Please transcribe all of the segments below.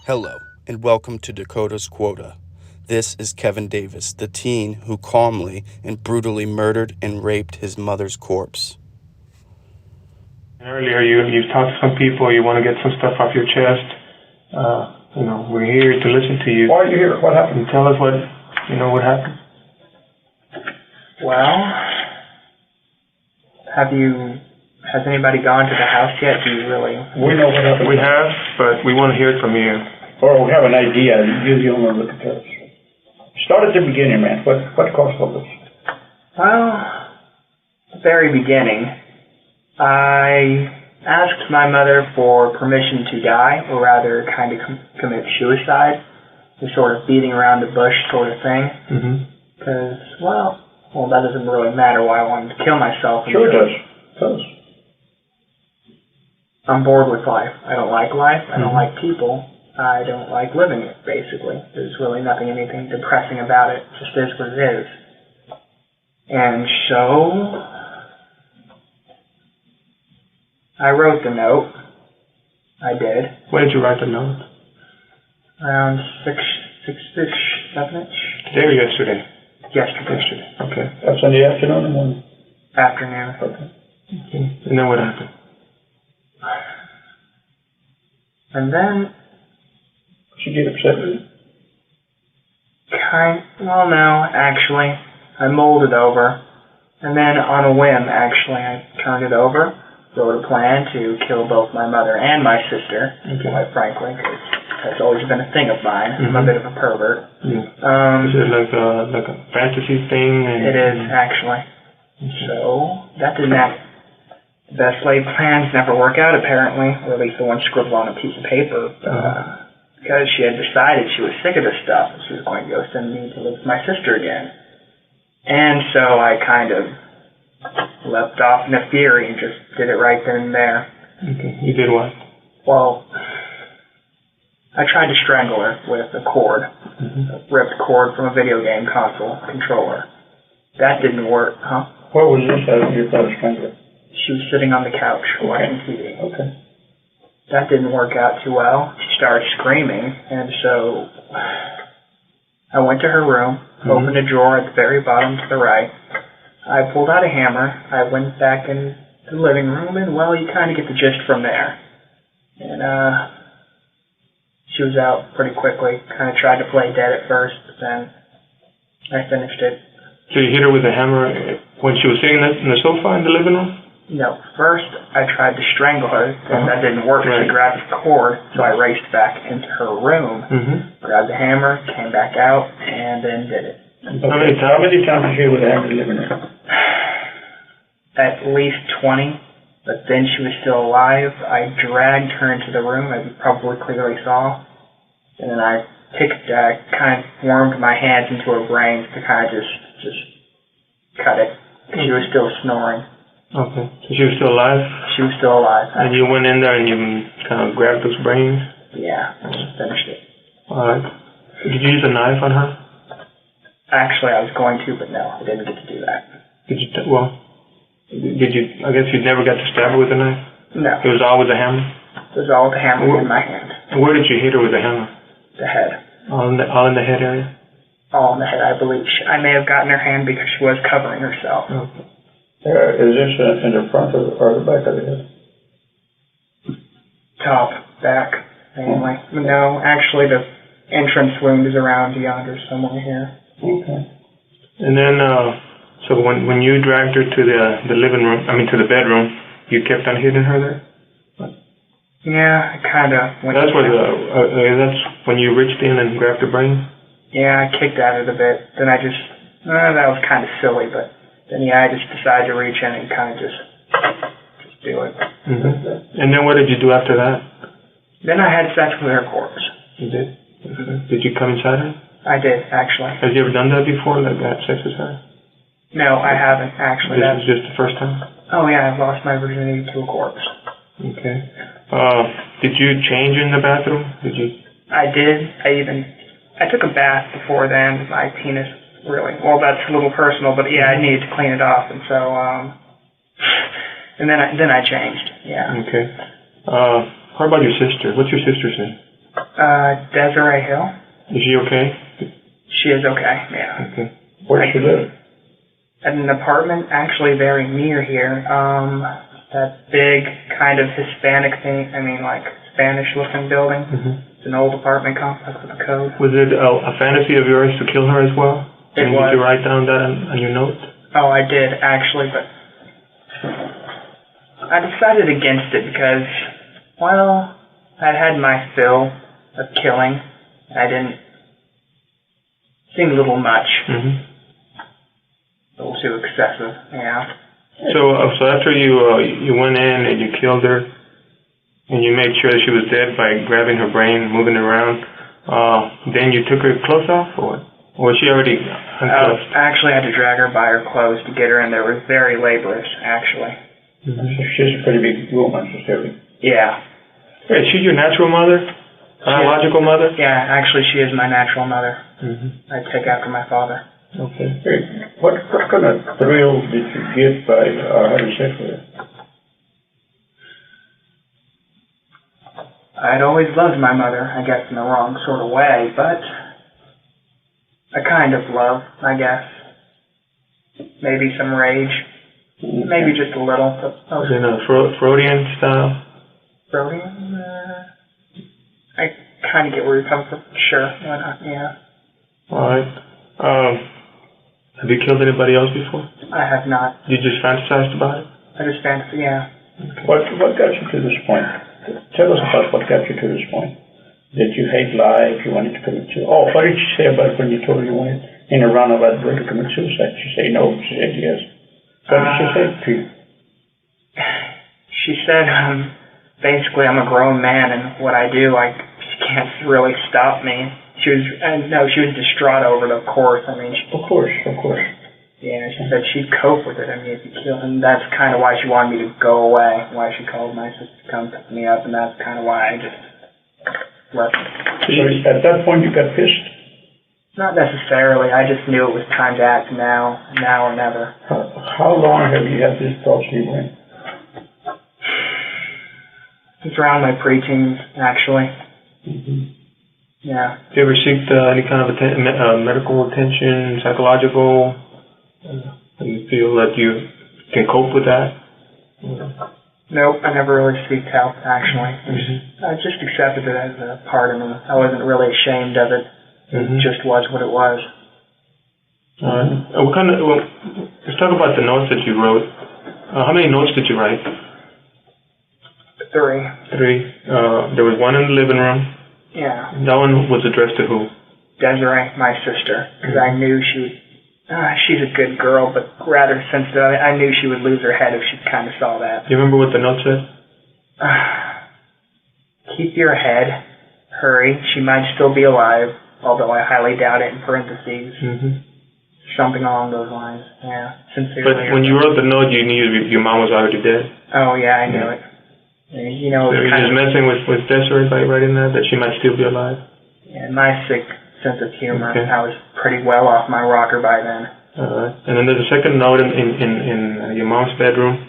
Hello, and welcome to Dakota's Quota. This is Kevin Davis, the teen who calmly and brutally murdered and raped his mother's corpse. Earlier, you talked to some people, you want to get some stuff off your chest. We're here to listen to you. Why are you here? What happened? Tell us what happened. Well, has anybody gone to the house yet? Do you really? We know what happened. We have, but we want to hear it from you. Or we have an idea. You're the only one that can tell us. Start at the beginning, man. What caused all this? Well, the very beginning, I asked my mother for permission to die, or rather kind of commit suicide, the sort of beating around the bush sort of thing. Because, well, that doesn't really matter why I wanted to kill myself. Sure it does. Tell us. I'm bored with life. I don't like life. I don't like people. I don't like living it, basically. There's really anything depressing about it. It just is what it is. And so, I wrote the note. I did. When did you write the note? Around 6-ish, 7-ish. Today or yesterday? Yesterday. Okay. That's in the afternoon or morning? Afternoon. Okay. And then what happened? And then, She get upset with you? well, no, actually. I mulled it over. And then on a whim, actually, I turned it over, wrote a plan to kill both my mother and my sister, quite frankly, because that's always been a thing of mine. I'm a bit of a pervert. Is it like a fantasy thing? It is, actually. So, that didn't act. The best laid plans never work out, apparently, or at least the one scribbled on a piece of paper. Because she had decided she was sick of this stuff, and she was going to go send me to live with my sister again. And so I kind of leapt off in a fury and just did it right then and there. Okay. You did what? Well, I tried to strangle her with a cord, a ripped cord from a video game console controller. That didn't work, huh? What was this as you thought of strangling? She was sitting on the couch watching TV. Okay. That didn't work out too well. She started screaming, and so I went to her room, opened a drawer at the very bottom to the right. I pulled out a hammer. I went back in the living room, and, well, you kind of get the gist from there. And she was out pretty quickly. Kind of tried to play dead at first, but then I finished it. So you hit her with a hammer when she was sitting in the sofa in the living room? No, first I tried to strangle her, and that didn't work. She grabbed the cord, so I raced back into her room, grabbed the hammer, came back out, and then did it. Okay. How many times did you hit with a hammer in the living room? At least 20, but then she was still alive. I dragged her into the room, as you probably clearly saw, and then I kind of wormed my hands into her brains to kind of just cut it. She was still snoring. Okay. So she was still alive? She was still alive. And you went in there and you kind of grabbed those brains? Yeah, I just finished it. Alright. Did you use a knife on her? Actually, I was going to, but no, I didn't get to do that. Did you, I guess you never got to stab her with a knife? No. It was all with a hammer? It was all with the hammer in my hand. And where did you hit her with a hammer? The head. All in the head area? All in the head, I believe. I may have gotten her hand because she was covering herself. Okay. Is this in the front or the back of the head? Top, back, mainly. No, actually the entrance wound is around yonder somewhere here. Okay. And then, so when you dragged her to the living room, to the bedroom, you kept on hitting her there? Yeah, I kind of went. That's that's when you reached in and grabbed the brain? Yeah, I kicked at it a bit. Then I just, that was kind of silly, but then I just decided to reach in and kind of just do it. And then what did you do after that? Then I had sex with her corpse. You did? Did you come inside her? I did, actually. Have you ever done that before, like had sex with her? No, I haven't, actually. This is just the first time? Oh, yeah, I've lost my virginity to a corpse. Okay. Did you change in the bathroom? I did. I took a bath before then. My penis really, well, that's a little personal, but yeah, I needed to clean it off, and so, and then I changed, yeah. Okay. How about your sister? What's your sister's name? Desiree Hill. Is she okay? She is okay, yeah. Okay. Where does she live? At an apartment actually very near here. That big kind of Hispanic thing, like Spanish-looking building. It's an old apartment complex with a code. Was it a fantasy of yours to kill her as well? It was. Did you write down that on your notes? Oh, I did, actually, but I decided against it because, well, I'd had my fill of killing. I didn't seem a little much. A little too excessive, yeah. So after you went in and you killed her, and you made sure that she was dead by grabbing her brain, moving her around, then you took her clothes off, or what? Or was she already undressed? Actually, I had to drag her by her clothes to get her in there. It was very laborious, actually. So she's a pretty big woman, she's heavy. Yeah. Hey, is she your natural mother? Biological mother? Yeah, actually, she is my natural mother. I take after my father. Okay. Hey, what kind of thrill did you get by having sex with her? I'd always loved my mother, I guess in the wrong sort of way, but a kind of love, I guess. Maybe some rage. Maybe just a little. Was it a Freudian style? Freudian? I kind of get where you're coming from. Sure, why not? Yeah. All right. Have you killed anybody else before? I have not. You just fantasized about it? I just fantasy, yeah. Okay. What got you to this point? Tell us about what got you to this point. Did you hate life? You wanted to commit suicide? Oh, what did you say about when you told her you wanted in a roundabout way to commit suicide? She said no. She said yes. What did she say to you? She said, basically, I'm a grown man, and what I do, she can't really stop me. She was distraught over it, of course. Of course. Yeah, she said she'd cope with it. If you kill him, that's kind of why she wanted me to go away. Why she called my sister to come pick me up, and that's kind of why I just left. So at that point, you got pissed? Not necessarily. I just knew it was time to act now or never. How long have you had this thoughts in your brain? It's around my preteens, actually. Yeah. Do you ever seek any kind of medical attention, psychological? Do you feel that you can cope with that? Nope, I never really seeked help, actually. I just accepted it as a part of me. I wasn't really ashamed of it. It just was what it was. Let's talk about the notes that you wrote. How many notes did you write? 3. 3. There was one in the living room. Yeah. That one was addressed to who? Desiree, my sister, because I knew she's a good girl, but rather sensitive. I knew she would lose her head if she kind of saw that. Do you remember what the note said? Keep your head. Hurry. She might still be alive, although I highly doubt it, in parentheses. Something along those lines. Yeah. Sincerely. But when you wrote the note, you knew your mom was already dead? Oh, yeah, I knew it. You know, so you're just messing with Desiree by writing that she might still be alive? Yeah, my sick sense of humor. Okay. I was pretty well off my rocker by then. And then there's a second note in your mom's bedroom.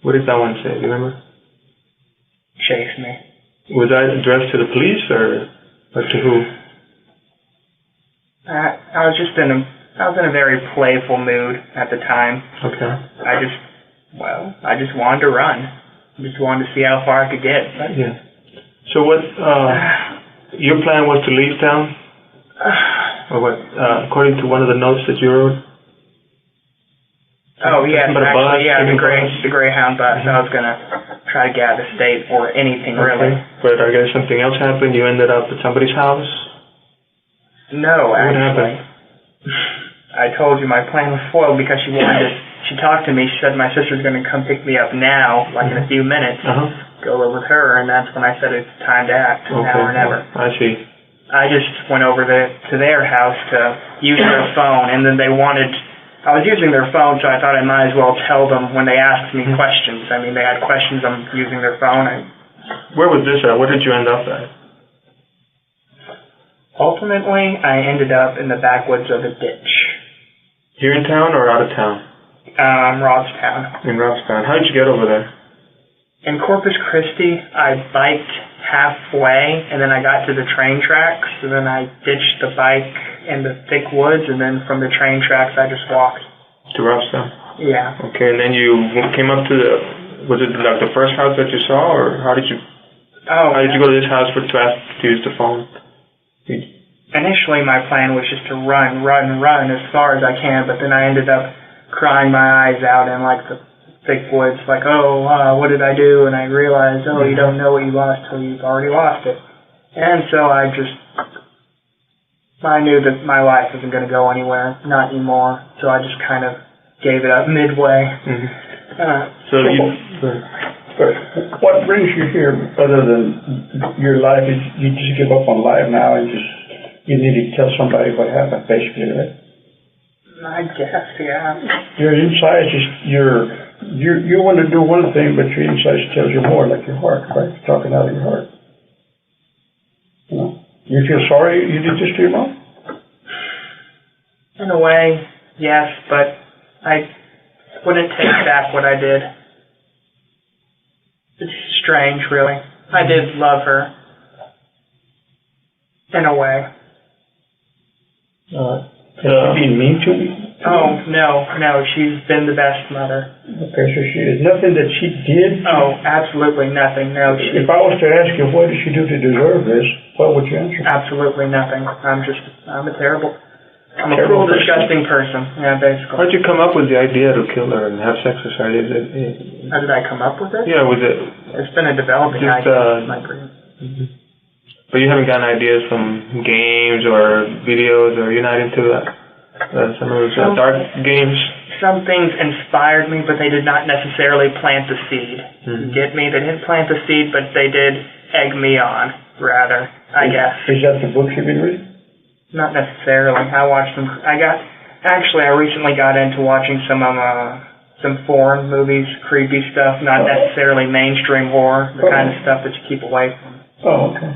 What did that one say? Do you remember? Chase me. Was that addressed to the police or to who? I was in a very playful mood at the time. Okay. I just wanted to run. I just wanted to see how far I could get. Yeah. So what? Your plan was to leave town, or what? According to one of the notes that you wrote. Oh yes, actually, yeah, the Greyhound bus. I was gonna try to get out of the state or anything really. But I guess something else happened. You ended up at somebody's house. No, actually. What happened? I told you my plan was foiled because she talked to me. She said my sister's going to come pick me up now, like in a few minutes. Go live with her, and that's when I said it's time to act, now or never. I see. I just went over to their house to use their phone, and then I was using their phone, so I thought I might as well tell them when they asked me questions. I mean, they had questions, I'm using their phone. Where was this at? Where did you end up at? Ultimately, I ended up in the backwoods of a ditch. Here in town or out of town? Robstown. In Robstown. How did you get over there? In Corpus Christi, I biked halfway, and then I got to the train tracks, and then I ditched the bike in the thick woods, and then from the train tracks I just walked. To Robstown? Yeah. Okay, and then you came up to was it like the first house that you saw, or how did you go to this house to ask to use the phone? Initially my plan was just to run as far as I can, but then I ended up crying my eyes out in like the thick woods, like, what did I do? And I realized, you don't know what you lost till you've already lost it. And so I knew that my life wasn't going to go anywhere, not anymore. So I just kind of gave it up midway. What brings you here, other than your life? Is you just give up on life now and you need to tell somebody what happened, basically, right? I guess, yeah. Your inside you want to do one thing, but your inside tells you more, like your heart, right? Talking out of your heart. You know? You feel sorry you did this to your mom? In a way, yes, but I wouldn't take back what I did. It's strange, really. I did love her. In a way. Has she been mean to me? Oh, no, she's been the best mother. Okay, so she is nothing that she did? Oh, absolutely nothing, no. If I was to ask you, what did she do to deserve this, what would you answer? Absolutely nothing. I'm a cruel, disgusting person. Yeah, basically. How did you come up with the idea to kill her and have sex with her? How did I come up with it? Yeah, was it? It's been a developing idea. My brain. But you haven't gotten ideas from games or videos, or you're not into some of those dark games? Some things inspired me, but they did not necessarily plant the seed. You get me? They didn't plant the seed, but they did egg me on, rather, I guess. Is that the books you've been reading? Not necessarily. I watched them. I recently got into watching some foreign movies, creepy stuff, not necessarily mainstream horror, the kind of stuff that you keep away from. Oh, okay.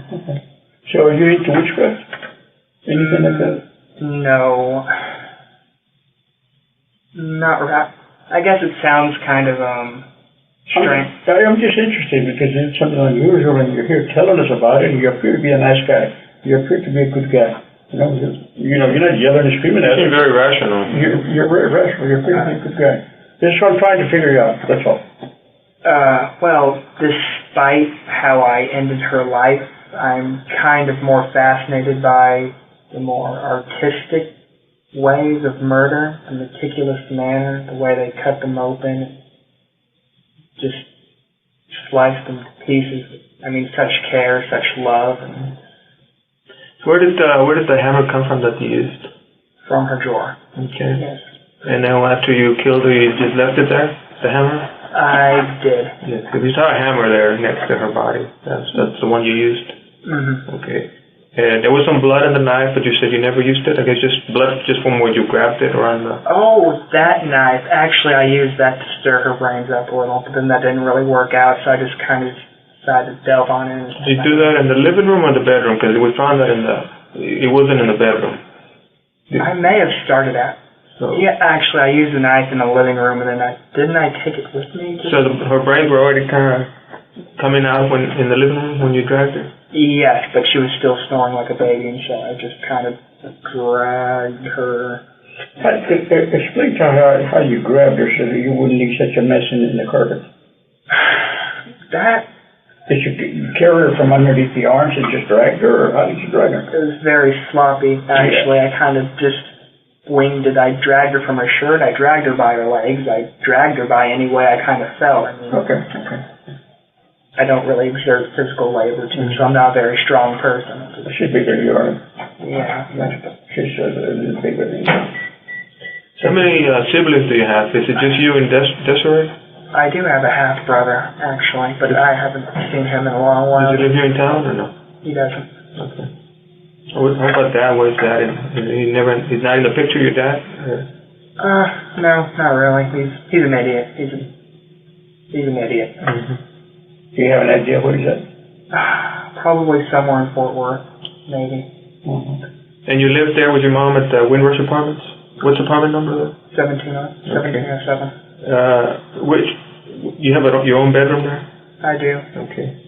So are you into witchcraft? Anything like that? No. Not right. I guess it sounds kind of strange. I'm just interested because it's something unusual, and you're here telling us about it, and you appear to be a nice guy. You appear to be a good guy. You're not yelling and screaming at us. You're very rational. You're very rational. You appear to be a good guy. This is what I'm trying to figure out. That's all. Well, despite how I ended her life, I'm kind of more fascinated by the more artistic ways of murder, the meticulous manner, the way they cut them open, just slice them to pieces. I mean, such care, such love. And where did the hammer come from that you used? From her drawer. Okay. Yes. And then after you killed her, you just left it there, the hammer? I did. Yes. If you saw a hammer there next to her body, that's the one you used. Mm-hmm. Okay. And there was some blood in the knife, but you said you never used it? I guess just blood just from where you grabbed it or on the... Oh, that knife. Actually, I used that to stir her brains up a little, but then that didn't really work out, so I just kind of decided to delve on it. Did you do that in the living room or the bedroom? Because we found that it wasn't in the bedroom. I may have started at. So, yeah, actually, I used the knife in the living room, and then didn't I take it with me? So her brains were already kind of coming out in the living room when you dragged her? Yes, but she was still snoring like a baby, and so I just kind of dragged her. Explain to her how you grabbed her so that you wouldn't leave such a mess in the carpet. Did you carry her from underneath the arms and just dragged her, or how did you drag her? It was very sloppy, actually. I kind of just winged it. I dragged her from her shirt. I dragged her by her legs. I dragged her by any way I kind of felt. I mean, okay. I don't really exert physical labor, too, so I'm not a very strong person. She's bigger than you are. Yeah. She's bigger than you. How many siblings do you have? Is it just you and Desiree? I do have a half-brother, actually, but I haven't seen him in a long while. Does he live here in town or no? He doesn't. Okay. How about Dad? Where's Dad? He's not in the picture, your dad? No, not really. He's an idiot. He's an idiot. Mm-hmm. Do you have an idea where he's at? Probably somewhere in Fort Worth, maybe. Mm-hmm. And you lived there with your mom at the Windrush Apartments? What's the apartment number there? 1707. You have your own bedroom there? I do. Okay.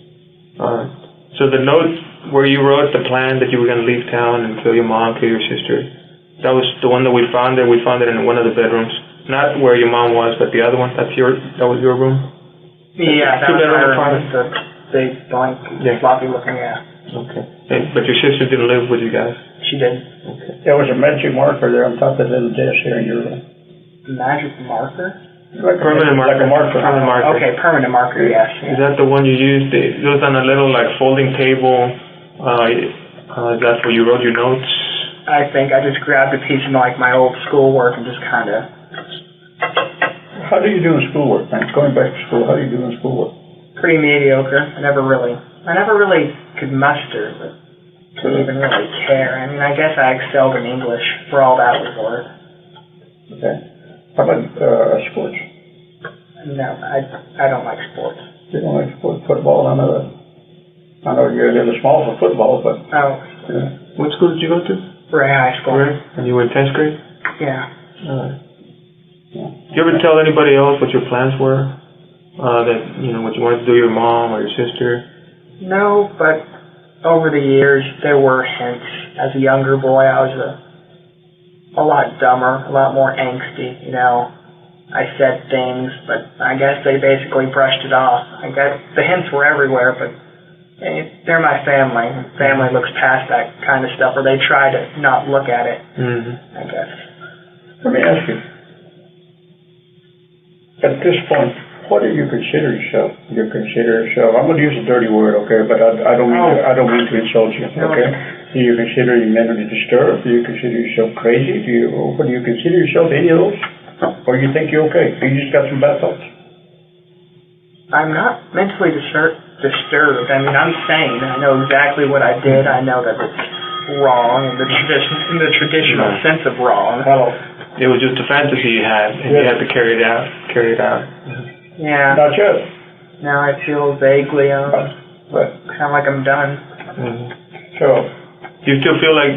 So the note where you wrote the plan that you were going to leave town and kill your mom, kill your sister, that was the one that we found there. We found it in one of the bedrooms. Not where your mom was, but the other one. That was your room? Yeah, that was my room. The big, blank, Yeah. floppy looking, yeah. Okay. But your sister didn't live with you guys? She did. Okay. There was a magic marker there on top of the little desk here in your room. Magic marker? Like Permanent marker. Like a marker. Permanent marker. Okay, permanent marker, yes. Is that the one you used? It was on a little like folding table. Is that where you wrote your notes? I think I just grabbed a piece of like my old schoolwork and just kind of. How do you do in schoolwork, man? Going back to school, how do you do in schoolwork? Pretty mediocre. I never really could muster, but to even really care. I mean, I guess I excelled in English for all that was worth. Okay. How about sports? No, I don't like sports. You don't like sports? Football? I know you're a little small for football, but... Oh. Yeah. What school did you go to? Ray High School. Ray? And you were in 10th grade? Yeah. Alright. Yeah. Did you ever tell anybody else what your plans were? That, what you wanted to do with your mom or your sister? No, but over the years, there were hints. As a younger boy, I was a lot dumber, a lot more angsty, I said things, but I guess they basically brushed it off. I guess the hints were everywhere, but they're my family. Family looks past that kind of stuff, or they try to not look at it, I guess. Let me ask you. At this point, what do you consider yourself? I'm going to use a dirty word, okay, but I don't mean to insult you, okay? Do you consider you mentally disturbed? Do you consider yourself crazy? Do you consider yourself any of those? Or you think you're okay? You just got some bad thoughts? I'm not mentally disturbed. I mean, I'm sane. I know exactly what I did. I know that it's wrong in the traditional sense of wrong. Hello. It was just a fantasy you had, and you had to carry it out. Yeah. Not yet. Now I feel vaguely, kind of like I'm done. So, you still feel like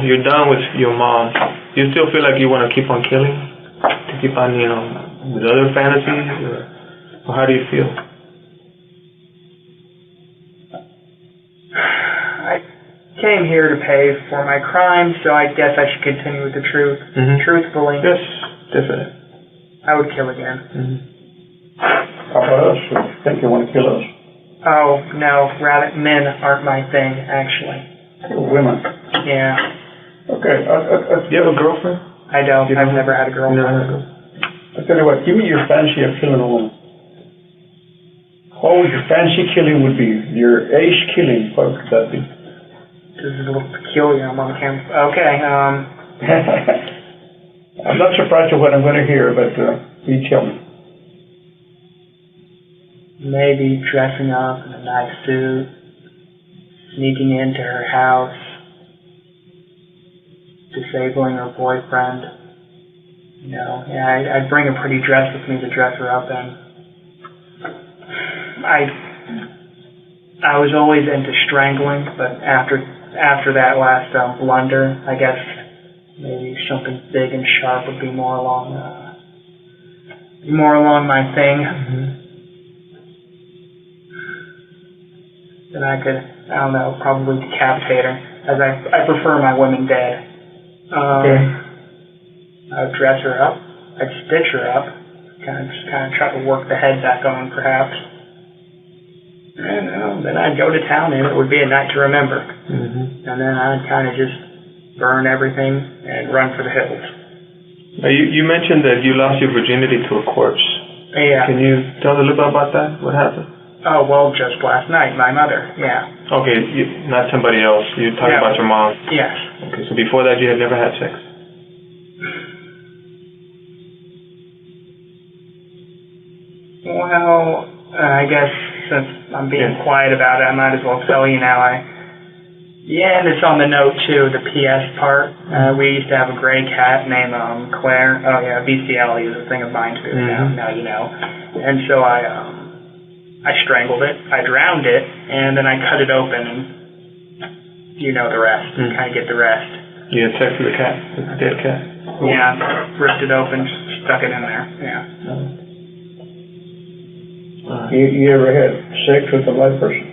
you're done with your mom. You still feel like you want to keep on killing? To keep on, with other fantasies? Or how do you feel? I came here to pay for my crimes, so I guess I should continue with the truth. Truthfully. Yes, definitely. I would kill again. how about us? You think you want to kill us? Oh, no. Rather, men aren't my thing, actually. Women. Yeah. Okay. Do you have a girlfriend? I don't. I've never had a girlfriend. No. I'll tell you what. Give me your fancy of killing a woman. What would your fancy killing would be? Your ace killing, what would that be? This is a little peculiar. I'm on camera. Okay. I'm not surprised at what I'm going to hear, but you tell me. Maybe dressing up in a nice suit, sneaking into her house, disabling her boyfriend. I'd bring a pretty dress with me to dress her up in. I was always into strangling, but after that last blunder, I guess maybe something big and sharp would be more along my thing. Then I could, probably decapitate her, as I prefer my women dead. I would dress her up, I'd stitch her up, kind of try to work the head back on, perhaps. And then I'd go to town, and it would be a night to remember. And then I'd kind of just burn everything and run for the hills. You mentioned that you lost your virginity to a corpse. Yeah. Can you tell us a little bit about that? What happened? Oh, well, just last night, my mother, yeah. Okay, not somebody else. You're talking about your mom. Yes. Okay, so before that you had never had sex? Well, I guess since I'm being quiet about it, I might as well tell you now. And it's on the note, too, the PS part. We used to have a gray cat named Claire. Oh, yeah, BCL is a thing of mine, too. Now you know. And so I strangled it, I drowned it, and then I cut it open, and you know the rest. You kind of get the rest. You had sex with a cat, with a dead cat? Yeah, ripped it open, stuck it in there, You ever had sex with a live person?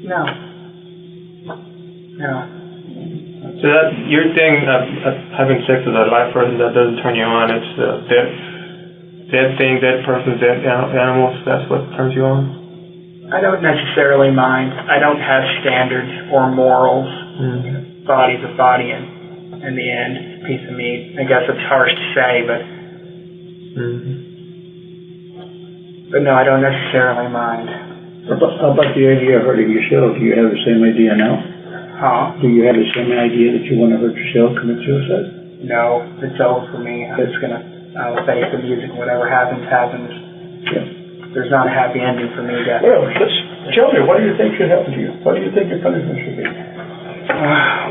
No. No. So that your thing of having sex with a live person that doesn't turn you on, it's dead thing, dead person, dead animals. That's what turns you on. I don't necessarily mind. I don't have standards or morals. Mm-hmm. Body's a body, and in the end, it's a piece of meat. I guess it's harsh to say, but no, I don't necessarily mind. How about the idea of hurting yourself? Do you have the same idea now? Huh? Do you have the same idea that you want to hurt yourself, commit suicide? No, it's over for me. I'm just gonna face the music. Whatever happens, happens. Yeah. There's not a happy ending for me yet. Well, tell me, what do you think should happen to you? What do you think your punishment should be?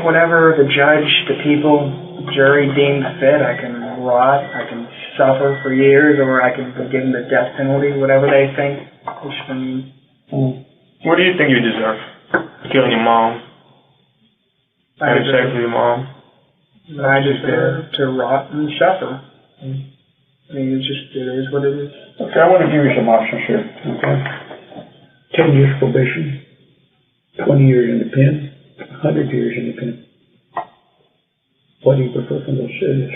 Whatever the judge, the people, the jury deems fit. I can rot, I can suffer for years, or I can be given the death penalty, whatever they think is for me. What do you think you deserve? Killing your mom? Having sex with your mom? I deserve to rot and suffer. I mean, it is what it is. Okay, I want to give you some options here. Okay. 10 years probation, 20 years in the pen, 100 years in the pen. What do you prefer from those sentences?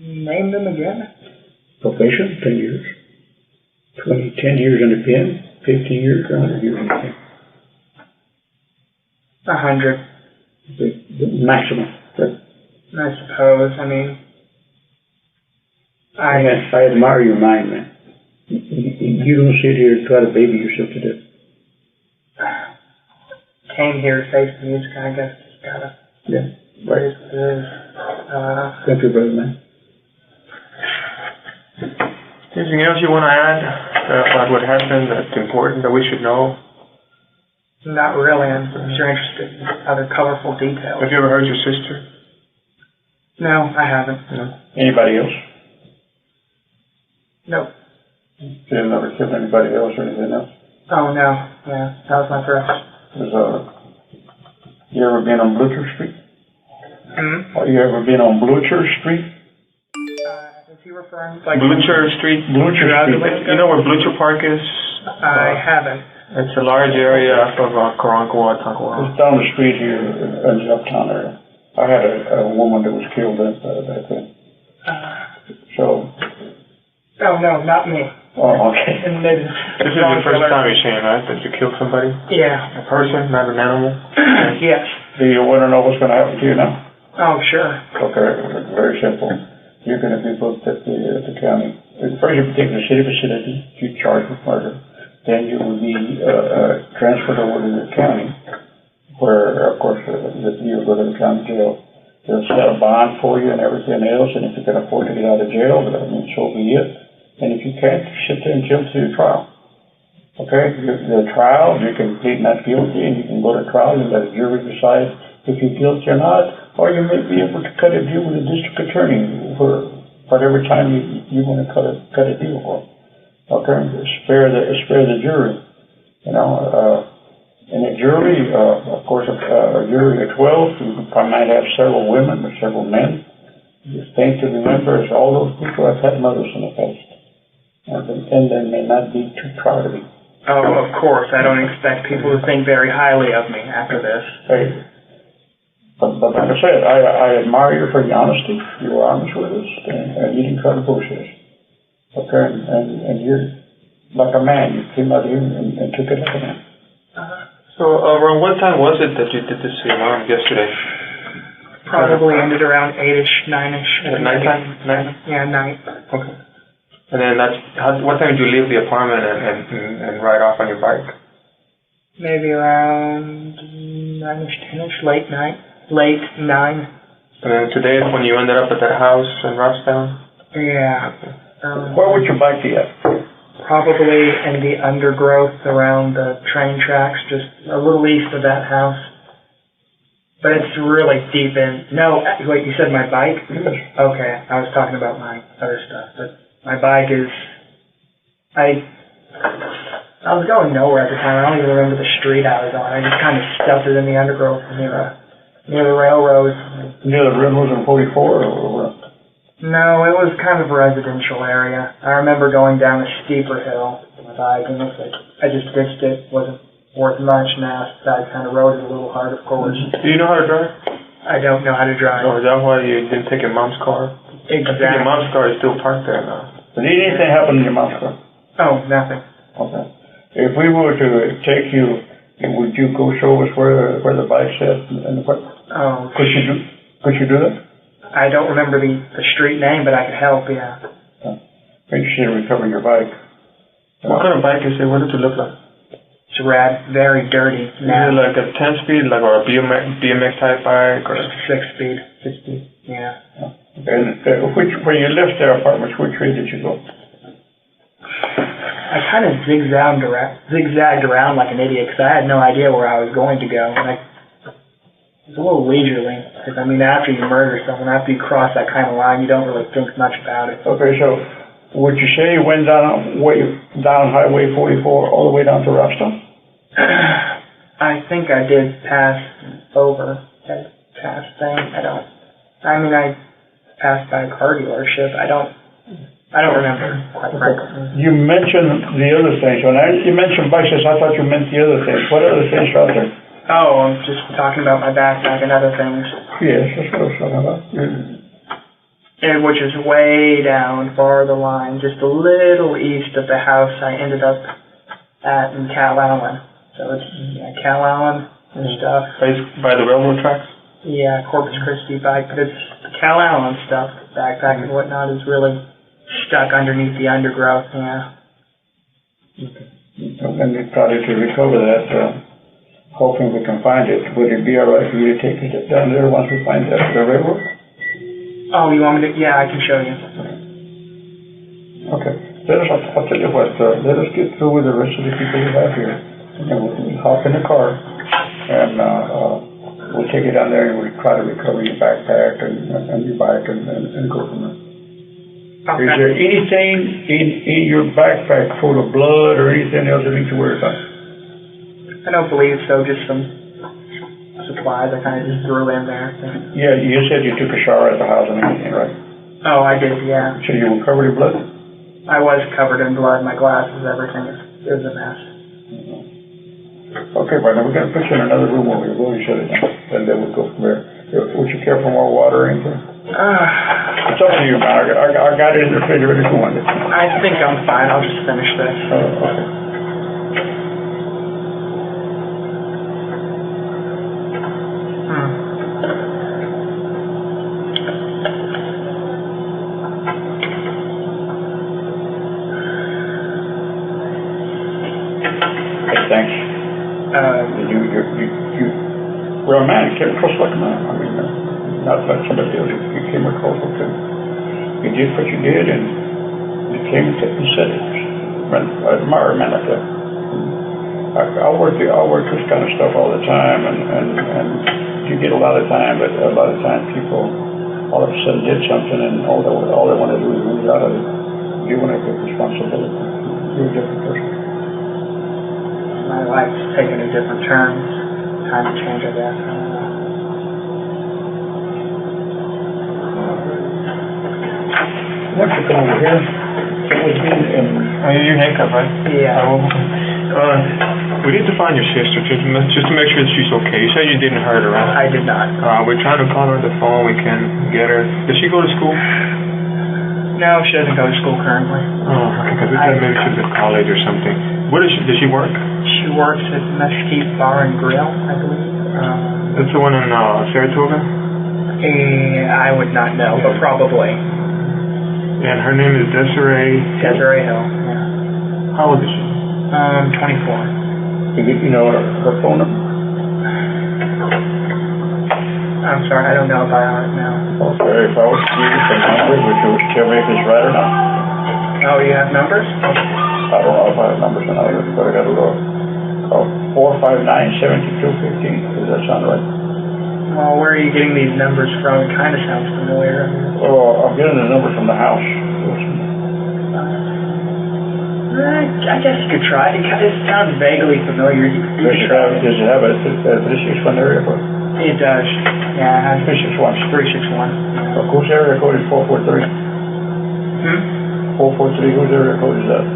Name them again. Probation, 10 years. 10 years in the pen, 50 years, or 100 years in the pen. 100. The maximum. I suppose. I mean, I admire your mind, man. You don't sit here and try to baby yourself to death. Came here to face the music. I guess just gotta. Yeah, right. It is what it is. Thank you, brother, man. Anything else you want to add about what happened that's important that we should know? Not really. I'm sure interested in other colorful details. Have you ever heard your sister? No, I haven't. No. Anybody else? Nope. You didn't ever kill anybody else or anything else? Oh, no. Yeah, that was my first. You ever been on Blucher Street? You ever been on Blucher Street? Is he referring like Blucher Street? Blucher Street. You know where Blucher Park is? I haven't. It's a large area off of Karankawa, Tankawa. It's down the street here in the uptown area. I had a woman that was killed back then. So. Oh, no, not me. Oh, okay. And maybe This is your first time you're saying, right? That you killed somebody? Yeah. A person, not an animal? Yes. Do you want to know what's going to happen to you now? Oh, sure. Okay, very simple. You're going to be booked at the county. First, you take the city facility. You charged with murder. Then you will be transferred over to the county, where, of course, you'll go to the county jail. They'll set a bond for you and everything else, and if you can afford to get out of jail, I mean, so be it. And if you can't, sit there until your trial. Okay? The trial, you can plead not guilty, and you can go to trial and let a jury decide if you're guilty or not, or you may be able to cut a deal with the district attorney for whatever time you want to cut a deal for. Okay? Spare the jury. You know, in a jury, of course, a jury of 12, you might have several women or several men. The thing to remember is all those people have had mothers in the past. And they may not be too proud of me. Oh, of course. I don't expect people to think very highly of me after this. Hey, but like I said, I admire you for your honesty. You were honest with us, and you didn't try to bullshit us. Okay, and you're like a man. You came out here and took it like a man. So around what time was it that you did this to your mom yesterday? Probably ended around 8-ish, 9-ish. At nighttime? Night? Yeah, night. Okay. And then what time did you leave the apartment and ride off on your bike? Maybe around 9-ish, 10-ish, late 9. And then today is when you ended up at that house in Robstown? Yeah. Where would your bike be at? Probably in the undergrowth around the train tracks, just a little east of that house. But it's really deep in. No, wait, you said my bike? Yes. Okay, I was talking about my other stuff. But my bike is. I was going nowhere at the time. I don't even remember the street I was on. I just kind of stuffed it in the undergrowth near the railroad. Near the railroad on 44 or what? No, it was kind of a residential area. I remember going down a steeper hill on my bike, and it was like, I just ditched it. Wasn't worth much, and I kind of rode it a little hard, of course. Do you know how to drive? I don't know how to drive. Oh, is that why you didn't take your mom's car? Exactly. I think your mom's car is still parked there now. Did anything happen in your mom's car? Oh, nothing. Okay. If we were to take you, would you go show us where the bike's at and what? Oh. Could you do that? I don't remember the street name, but I could help, yeah. I'm interested in recovering your bike. What kind of bike is it? What does it look like? It's rad, very dirty. Is it like a 10-speed, like or a BMX type bike, or 6-speed? 6-speed, yeah. And when you left their apartments, which way did you go? I kind of zigzagged around like an idiot because I had no idea where I was going to go. And it was a little leisurely. Because, I mean, after you murder someone, after you cross that kind of line, you don't really think much about it. Okay, so would you say you went down Highway 44 all the way down to Rockstone? I think I did pass over that past thing. I passed by a car dealership. I don't remember, quite frankly. You mentioned the other things. When you mentioned bikes, I thought you meant the other things. What other things are out there? Oh, I'm just talking about my backpack and other things. Yes, that's what I was talking about. And which is way down, far the line, just a little east of the house I ended up at in Cal Allen. So it's Cal Allen and stuff. by the railroad tracks? Yeah, Corpus Christi bike, but it's the Cal Allen stuff, backpack and whatnot, is really stuck underneath the undergrowth, yeah. And we probably to recover that, hoping we can find it. Would it be all right for you to take it down there once we find the railroad? Oh, you want me to? Yeah, I can show you. Okay. I'll tell you what, let us get through with the rest of the people we have here. And then we'll hop in the car and we'll take it down there and we'll try to recover your backpack and your bike and go from there. Okay. Is there anything in your backpack full of blood or anything else that needs to worry about? I don't believe so, just some supplies I kind of just threw in there. Yeah, you said you took a shower at the house and everything, right? Oh, I did, yeah. So you were covered in blood? I was covered in blood, my glasses, everything. It was a mess. Okay, partner, we're going to put you in another room where we'll shut it down, and then we'll go from there. Would you care for more water or anything? It's up to you, man. I got it in the refrigerator if you want it. I think I'm fine. I'll just finish this. Okay. Thanks. Well, man, you came across like a man. I mean, not like somebody else. You came across like a. You did what you did, and you came and said it. I admire a man like that. I work this kind of stuff all the time, and you get a lot of time, but a lot of times people all of a sudden did something, and all they want to do is lose out of it. You want to take responsibility. You're a different person. My life's taken a different turn. Time to change, I guess. I don't know. Why don't you come over here? Sit with me and... You handcuffed, right? Yeah. We need to find your sister just to make sure that she's okay. You said you didn't hurt her, right? I did not. We're trying to call her on the phone. We can get her. Does she go to school? No, she doesn't go to school currently. Oh, okay, because we thought maybe she was at college or something. Does she work? She works at Mesquite Bar and Grill, I believe. That's the one in Saratoga? I would not know, but probably. And her name is Desiree? Desiree Hill, yeah. How old is she? 24. You know her phone number? I'm sorry, I don't know about it now. Okay, if I was to give you some numbers, would you tell me if it's right or not? Oh, you have numbers? I don't know if I have numbers or not, but I got to look. 459-7215. Does that sound right? Well, where are you getting these numbers from? It kind of sounds familiar. Oh, I'm getting the number from the house. I guess you could try. It sounds vaguely familiar. You could try. Does it have a 361 area code? It does. Yeah, I had 361. 361. So whose area code is 443? 443, whose area code is that?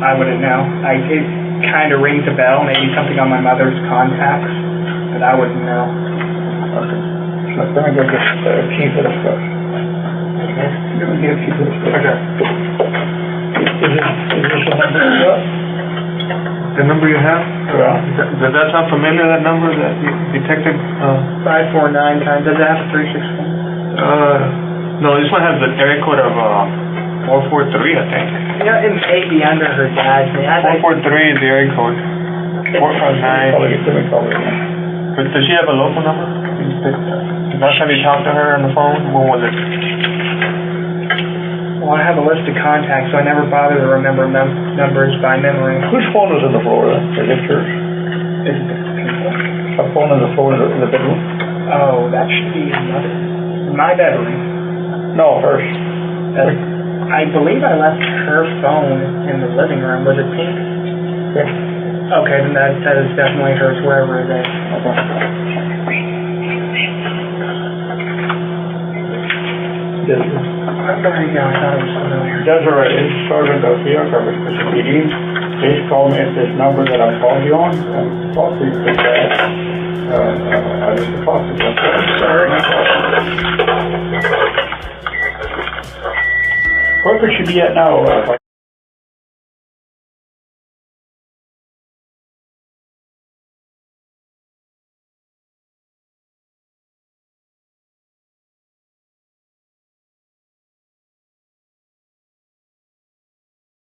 I wouldn't know. It kind of rings a bell, maybe something on my mother's contacts, but I wouldn't know. Okay. So let me go get a key for this stuff. Okay. Let me get a key for this stuff. Okay. Is this the number you got? The number you have? Yeah. Does that sound familiar, that number that you detected? 549 times. Does it have a 361? No, this one has the area code of 443, I think. Yeah, it may be under her dad's name. 443 is the area code. 459. Let me call it again. But does she have a local number? Last time you talked to her on the phone, when was it? Well, I have a list of contacts, so I never bother to remember numbers by memory. Whose phone is in the floor then? Is it yours? Is it the A phone in the floor in the bedroom? Oh, that should be my bedroom. No, hers. I believe I left her phone in the living room. Was it pink? Okay. Okay, then that is definitely hers, wherever it is. There you go, I thought it was familiar. Desiree is Sergeant of the Corpus Christi PD. Please call me at this number that I called you on and talk to you for that. I just talked to you. Sorry. Where could she be at now?